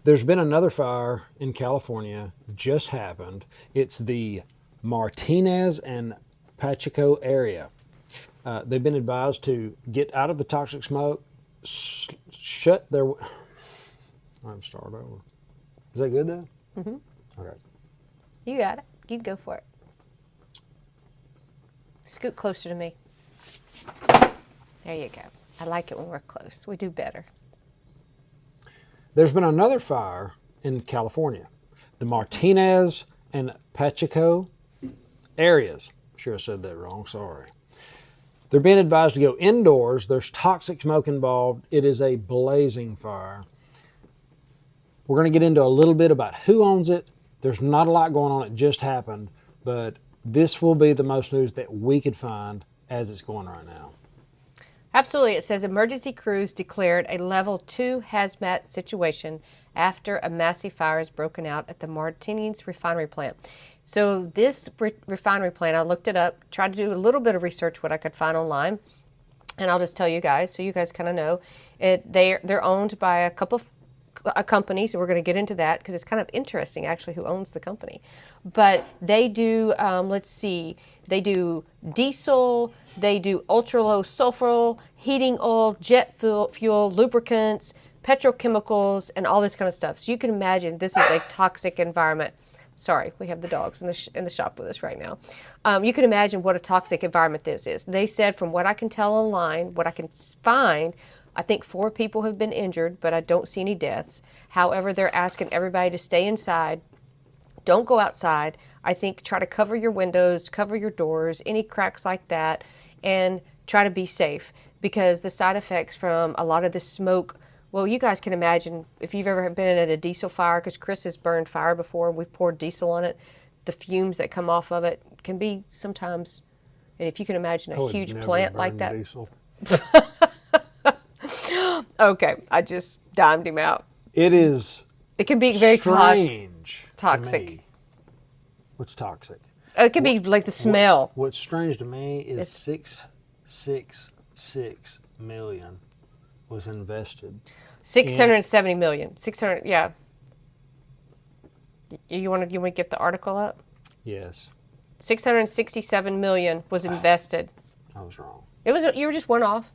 There's been another fire in California, just happened. It's the Martinez and Pacheco area. They've been advised to get out of the toxic smoke, shut their... I'm start over. Is that good though? Mm-hmm. Okay. You got it. You go for it. Scoot closer to me. There you go. I like it when we're close. We do better. There's been another fire in California. The Martinez and Pacheco areas. Sure I said that wrong, sorry. They're being advised to go indoors. There's toxic smoke involved. It is a blazing fire. We're going to get into a little bit about who owns it. There's not a lot going on. It just happened. But this will be the most news that we could find as it's going right now. Absolutely. It says emergency crews declared a level 2 hazmat situation after a massive fire has broken out at the Martinez refinery plant. So this refinery plant, I looked it up, tried to do a little bit of research, what I could find online, and I'll just tell you guys, so you guys kind of know. They're owned by a couple of companies, and we're going to get into that because it's kind of interesting actually who owns the company. But they do, they do diesel, they do ultra low sulfur, heating oil, jet fuel, lubricants, petrochemicals, and all this kind of stuff. So you can imagine this is a toxic environment. Sorry, we have the dogs in the shop with us right now. You can imagine what a toxic environment this is. They said, from what I can tell online, what I can find, I think 4 people have been injured, but I don't see any deaths. However, they're asking everybody to stay inside. Don't go outside. I think try to cover your windows, cover your doors, any cracks like that, and try to be safe, because the side effects from a lot of the smoke, well, you guys can imagine if you've ever been at a diesel fire, because Chris has burned fire before, we've poured diesel on it, the fumes that come off of it can be sometimes, and if you can imagine a huge plant like that. Diesel. Okay, I just dimed him out. It can be very strange toxic. To me. What's toxic? It can be like the smell. What's strange to me is 666 million was invested. 670 million. 600, yeah. You want to get the article up? Yes. 667 million was invested. I was wrong. You were just one off,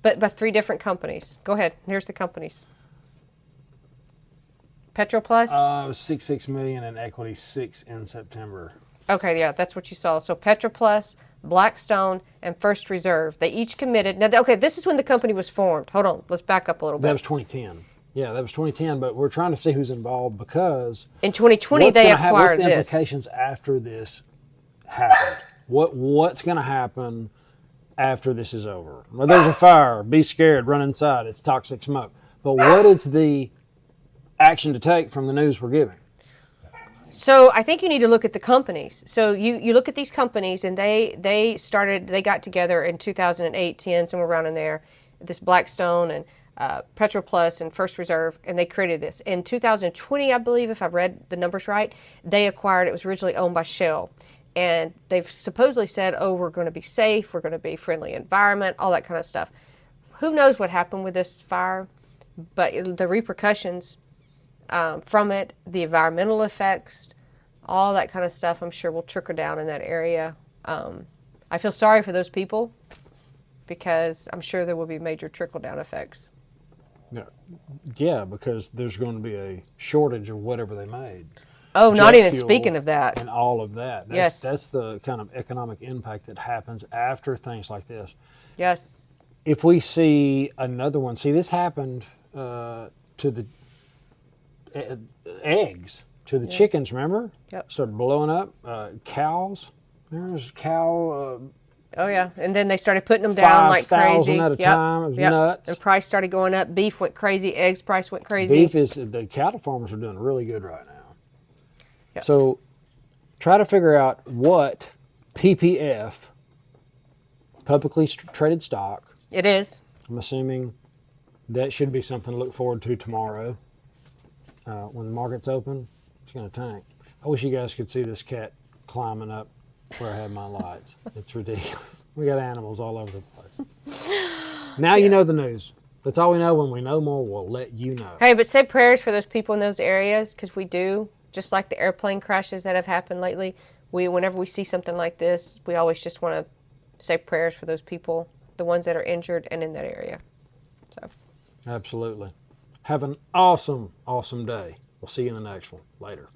but by 3 different companies. Go ahead. Here's the companies. Petroplus? It was 66 million in equity, 6 in September. Okay, yeah, that's what you saw. So Petroplus, Blackstone, and First Reserve. They each committed. Now, okay, this is when the company was formed. Hold on, let's back up a little bit. That was 2010. Yeah, that was 2010, but we're trying to see who's involved, because in 2020 they acquired what's the this. Implications after this happened? What's going to happen after this is over? Well, there's a fire. Be scared. Run inside. It's toxic smoke. But what is the action to take from the news we're giving? So I think you need to look at the companies. So you look at these companies, and they got together in 2008, 10, somewhere around in there, this Blackstone and Petroplus and First Reserve, and they created this. In 2020, I believe, if I've read the numbers right, they acquired, it was originally owned by Shell. And they've supposedly said, oh, we're going to be safe, we're going to be friendly environment, all that kind of stuff. Who knows what happened with this fire, but the repercussions from it, the environmental effects, all that kind of stuff, I'm sure will trickle down in that area. I feel sorry for those people, because I'm sure there will be major trickle-down effects. Yeah, because there's going to be a shortage of whatever they made. Oh, not even speaking of that. And all of that. Yes. That's the kind of economic impact that happens after things like this. Yes. If we see another one, this happened to the eggs, to the chickens, remember? Yep. Started blowing up. Cows. There was cow... oh, yeah. And then they started putting them down like crazy. 5,000 at a time. It was nuts. The price started going up. Beef went crazy. Eggs price went crazy. The cattle farmers are doing really good right now. Yep. So try to figure out what PPF, publicly traded stock. It is. I'm assuming that should be something to look forward to tomorrow. When the market's open, it's going to tank. I wish you guys could see this cat climbing up where I have my lights. It's ridiculous. We got animals all over the place. Now you know the news. That's all we know. When we know more, we'll let you know. Hey, but say prayers for those people in those areas, because we do. Just like the airplane crashes that have happened lately, whenever we see something like this, we always just want to say prayers for those people, the ones that are injured and in that area. So, Absolutely. Have an awesome, awesome day. We'll see you in the next one. Later.